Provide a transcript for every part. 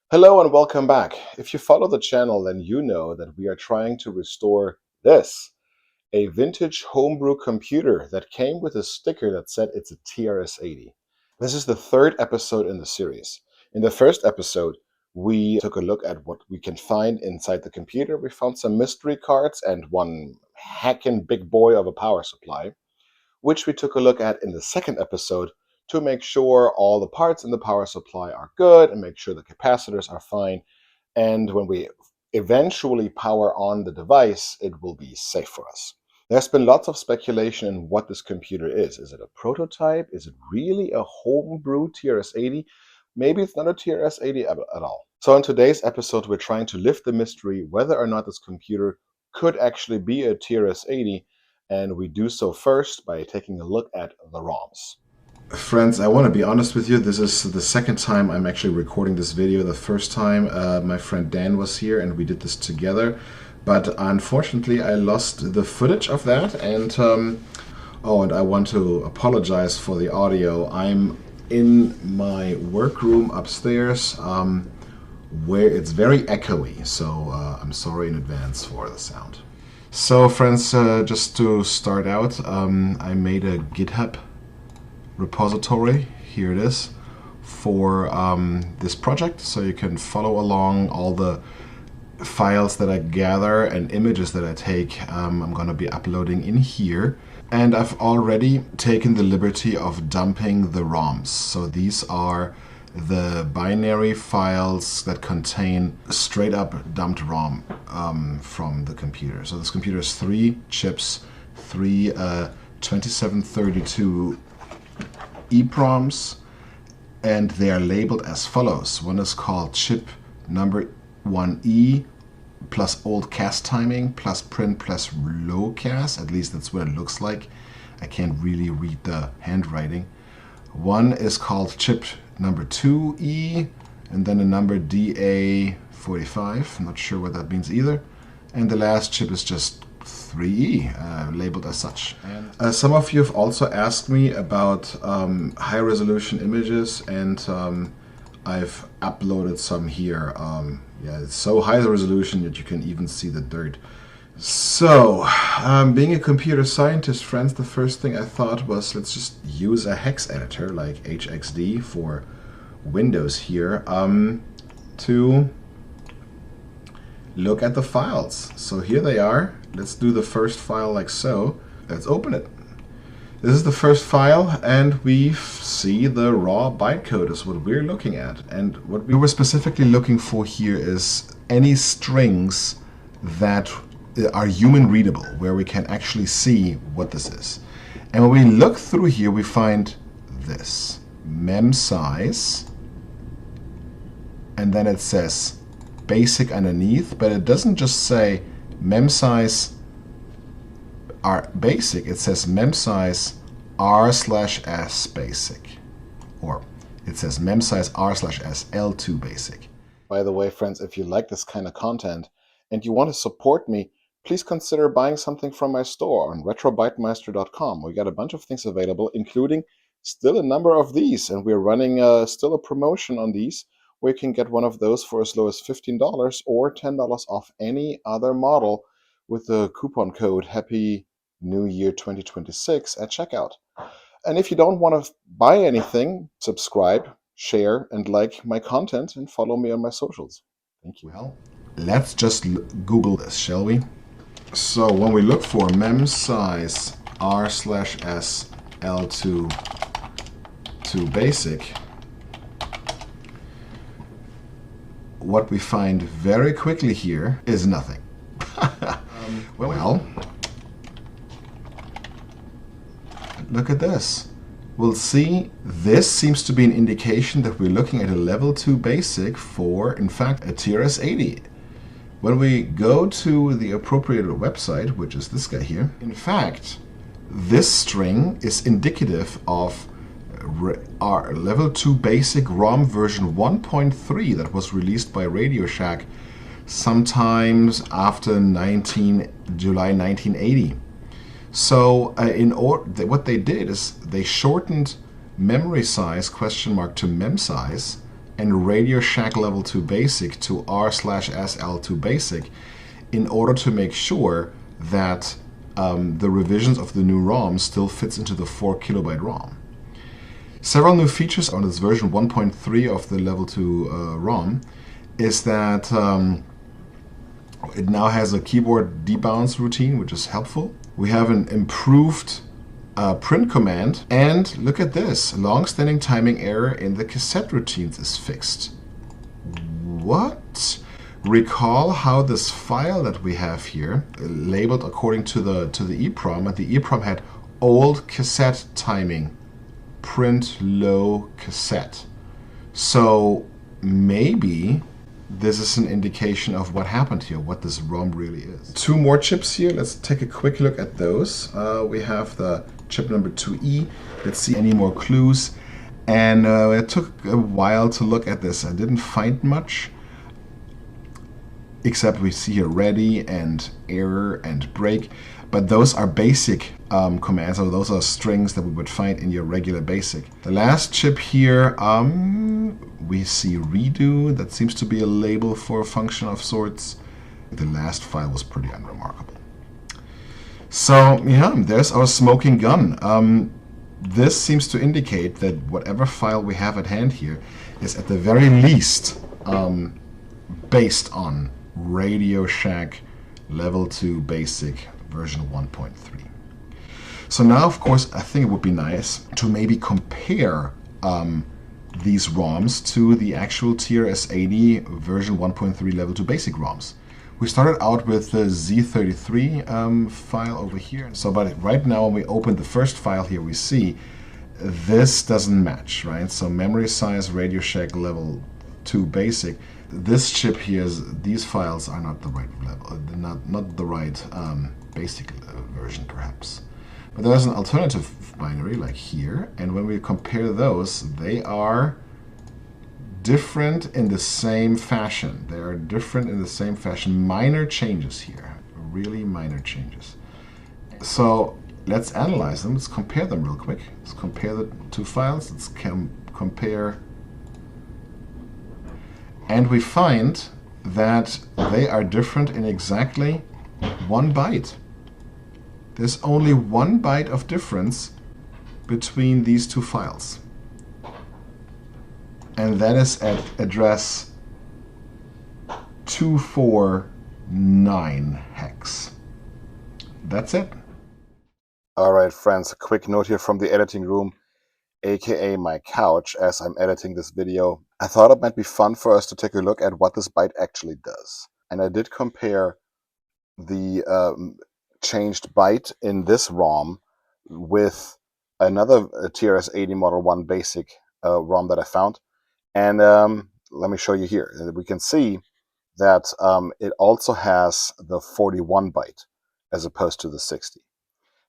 Hello and welcome back. If you follow the channel, then you know that we are trying to restore this, a vintage homebrew computer that came with a sticker that said it's a TRS-80. This is the third episode in the series. In the first episode, we took a look at what we can find inside the computer. We found some mystery cards and one heckin' big boy of a power supply, which we took a look at in the second episode to make sure all the parts in the power supply are good and make sure the capacitors are fine. And when we eventually power on the device, it will be safe for us. There's been lots of speculation in what this computer is. Is it a prototype? Is it really a homebrew TRS-80? Maybe it's not a TRS-80 at all. So in today's episode, we're trying to lift the mystery whether or not this computer could actually be a TRS-80, and we do so first by taking a look at the ROMs. Friends, I want to be honest with you. This is the second time I'm actually recording this video. The first time my friend Dan was here and we did this together. But unfortunately, I lost the footage of that. And and I want to apologize for the audio. I'm in my workroom upstairs where it's very echoey. So I'm sorry in advance for the sound. So friends, just to start out, I made a GitHub repository, here it is, for this project, so you can follow along all the files that I gather and images that I take. I'm going to be uploading in here, and I've already taken the liberty of dumping the ROMs. So these are the binary files that contain straight up dumped ROM from the computer. So this computer has 3 chips, 3 2732 EPROMs, and they are labeled as follows. One is called chip number 1E plus old CAS timing plus print plus low CAS. At least that's what it looks like. I can't really read the handwriting. One is called chip number 2E, and then a number DA45. I'm not sure what that means either. And the last chip is just 3E, labeled as such. And some of you have also asked me about high resolution images, and I've uploaded some here. Yeah, it's so high resolution that you can even see the dirt. So, being a computer scientist, friends, the first thing I thought was, let's just use a hex editor like HXD for Windows here to look at the files. So here they are. Let's do the first file like so. Let's open it. This is the first file, and we see the raw bytecode is what we're looking at. And what we were specifically looking for here is any strings that are human readable, where we can actually see what this is. And when we look through here, we find this mem size, and then it says basic underneath, but it doesn't just say mem size R basic, it says mem size R/S basic, or it says mem size R/S L2 basic. By the way, friends, if you like this kind of content and you want to support me, please consider buying something from my store on retrobytemeister.com. We got a bunch of things available, including still a number of these, and we're running still a promotion on these, where you can get one of those for as low as $15 or $10 off any other model with the coupon code Happy New Year 2026 at checkout. And if you don't want to buy anything, subscribe, share, and like my content, and follow me on my socials. Thank you. Well, let's just Google this, shall we? So when we look for mem size R/S L2 to basic, what we find very quickly here is nothing. Well, look at this. We'll see this seems to be an indication that we're looking at a level 2 basic for, in fact, a TRS-80. When we go to the appropriate website, which is this guy here, in fact, this string is indicative of our level 2 basic ROM version 1.3 that was released by Radio Shack sometimes after July 1980. So what they did is they shortened memory size question mark to mem size and Radio Shack Level 2 Basic to R/SL2 Basic in order to make sure that the revisions of the new ROM still fits into the 4 kilobyte ROM. Several new features on this version 1.3 of the Level 2 ROM is that it now has a keyboard debounce routine, which is helpful. We have an improved print command, and look at this, long-standing timing error in the cassette routines is fixed. What? Recall how this file that we have here, labeled according to the EPROM, and the EPROM had old cassette timing, print low cassette. So maybe this is an indication of what happened here, what this ROM really is. Two more chips here. Let's take a quick look at those. We have the chip number 2E. Let's see any more clues. And it took a while to look at this. I didn't find much, except we see here ready and error and break. But those are basic commands, or those are strings that we would find in your regular basic. The last chip here, we see redo. That seems to be a label for a function of sorts. The last file was pretty unremarkable. So yeah, there's our smoking gun. This seems to indicate that whatever file we have at hand here is at the very least based on Radio Shack Level 2 Basic version 1.3. So now, of course, I think it would be nice to maybe compare these ROMs to the actual TRS-80 version 1.3 Level 2 Basic ROMs. We started out with the Z33 file over here. So, but right now when we open the first file here, we see this doesn't match, right? So memory size, Radio Shack Level 2 Basic. This chip here, these files are not the right level, not the right basic version perhaps. But there's an alternative binary like here, and when we compare those, they are different in the same fashion. They are different in the same fashion. Minor changes here, really minor changes. So let's analyze them. Let's compare them real quick. Let's compare the two files. Let's compare. And we find that they are different in exactly 1 byte. There's only 1 byte of difference between these two files. And that is at address 249 hex. That's it. All right, friends, a quick note here from the editing room, aka my couch, as I'm editing this video. I thought it might be fun for us to take a look at what this byte actually does. And I did compare the changed byte in this ROM with another TRS-80 Model 1 basic ROM that I found. And let me show you here. We can see that it also has the 41 byte as opposed to the 60.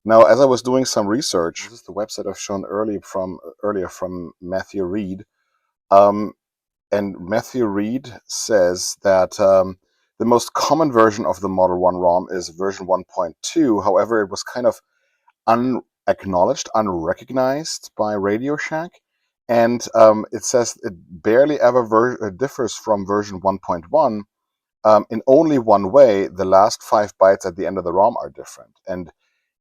Now, as I was doing some research, this is the website I've shown earlier from Matthew Reed. And Matthew Reed says that the most common version of the Model 1 ROM is version 1.2. However, it was kind of unacknowledged, unrecognized by Radio Shack. And it says it barely ever differs from version 1.1 in only one way. The last 5 bytes at the end of the ROM are different. And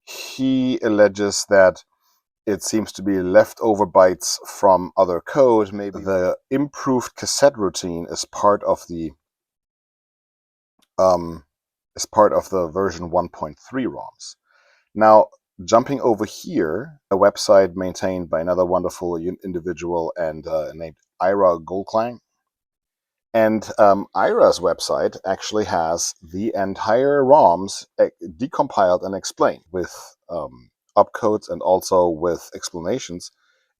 he alleges that it seems to be leftover bytes from other code. Maybe the improved cassette routine is part of the version 1.3 ROMs. Now, jumping over here, a website maintained by another wonderful individual and named Ira Goldklang. And Ira's website actually has the entire ROMs decompiled and explained with opcodes and also with explanations.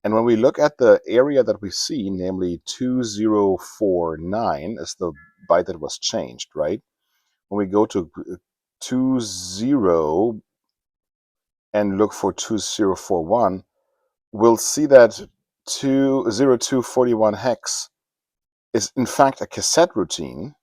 And when we look at the area that we see, namely 2049 is the byte that was changed, right? When we go to 20 and look for 2041, we'll see that 20241 hex is in fact a cassette routine.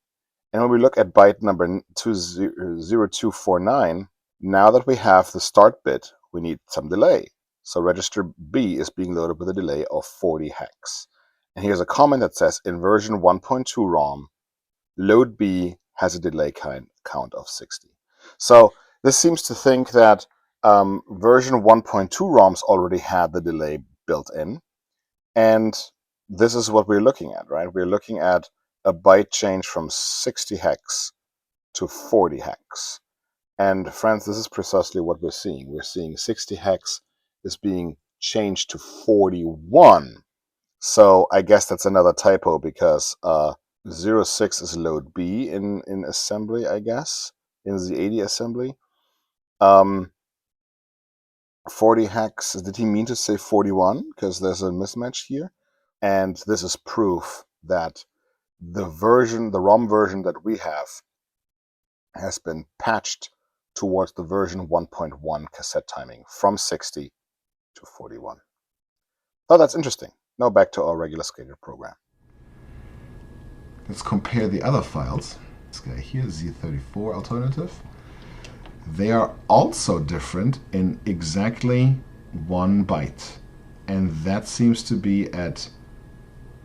And when we look at byte number 20249, now that we have the start bit, we need some delay. So register B is being loaded with a delay of 40 hex. And here's a comment that says, in version 1.2 ROM, load B has a delay count of 60. So this seems to think that version 1.2 ROMs already had the delay built in. And this is what we're looking at, right? We're looking at a byte change from 60 hex to 40 hex. And friends, this is precisely what we're seeing. We're seeing 60 hex is being changed to 41. So I guess that's another typo, because 06 is load B in assembly, I guess, in the 80 assembly. 40 hex, did he mean to say 41? Because there's a mismatch here. And this is proof that the ROM version that we have has been patched towards the version 1.1 cassette timing from 60 to 41. Oh, that's interesting. Now back to our regular scheduled program. Let's compare the other files. This guy here, Z34 alternative. They are also different in exactly 1 byte. And that seems to be at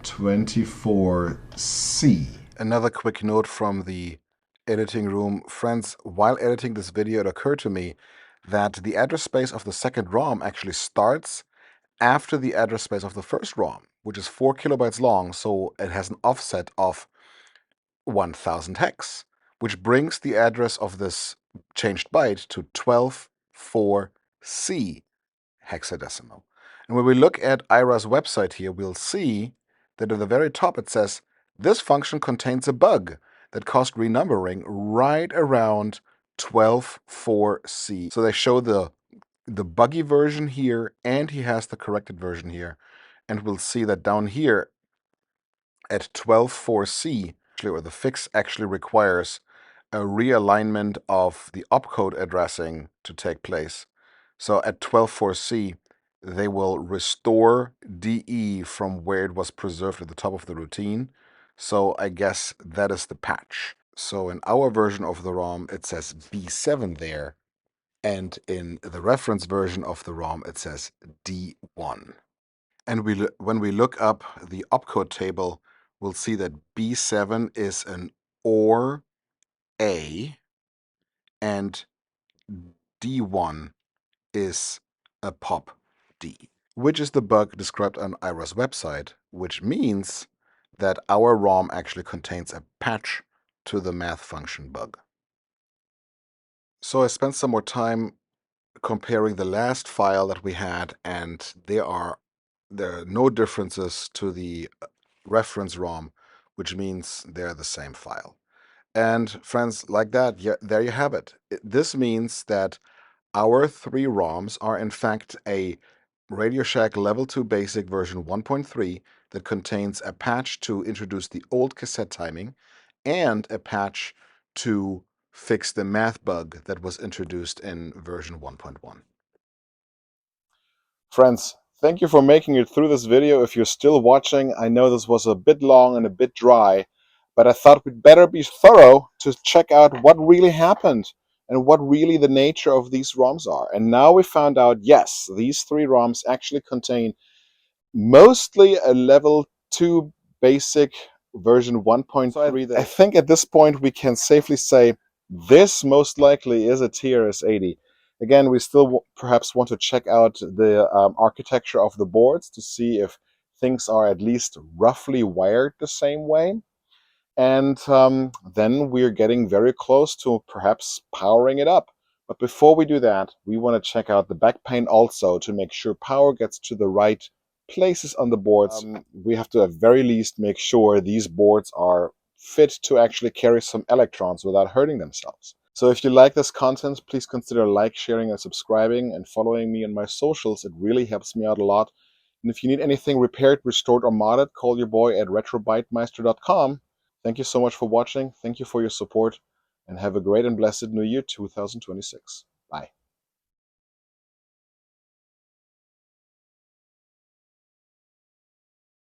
24C. Another quick note from the editing room. Friends, while editing this video, it occurred to me that the address space of the second ROM actually starts after the address space of the first ROM, which is 4 kilobytes long, so it has an offset of 1000 hex, which brings the address of this changed byte to 124C hexadecimal. And when we look at IRA's website here, we'll see that at the very top it says, this function contains a bug that caused renumbering right around 124C. So they show the buggy version here, and he has the corrected version here. And we'll see that down here at 124C, or the fix actually requires a realignment of the opcode addressing to take place. So at 124C, they will restore DE from where it was preserved at the top of the routine. So I guess that is the patch. So in our version of the ROM, it says B7 there. And in the reference version of the ROM, it says D1. And when we look up the opcode table, we'll see that B7 is an OR A, and D1 is a POP D, which is the bug described on IRA's website, which means that our ROM actually contains a patch to the math function bug. So I spent some more time comparing the last file that we had, and there are no differences to the reference ROM, which means they're the same file. And friends, like that, yeah, there you have it. This means that our 3 ROMs are in fact a Radio Shack Level 2 Basic version 1.3 that contains a patch to introduce the old cassette timing and a patch to fix the math bug that was introduced in version 1.1. Friends, thank you for making it through this video. If you're still watching, I know this was a bit long and a bit dry, but I thought we'd better be thorough to check out what really happened and what really the nature of these ROMs are. And now we found out, yes, these 3 ROMs actually contain mostly a level 2 basic version 1.3. So I think at this point we can safely say this most likely is a TRS-80. Again, we still perhaps want to check out the architecture of the boards to see if things are at least roughly wired the same way. And then we're getting very close to perhaps powering it up. But before we do that, we want to check out the backplane also to make sure power gets to the right places on the boards. We have to at very least make sure these boards are fit to actually carry some electrons without hurting themselves. So if you like this content, please consider like, sharing, and subscribing, and following me on my socials. It really helps me out a lot. And if you need anything repaired, restored, or modded, call your boy at retrobytemeister.com. Thank you so much for watching. Thank you for your support, and have a great and blessed New Year 2026. Bye.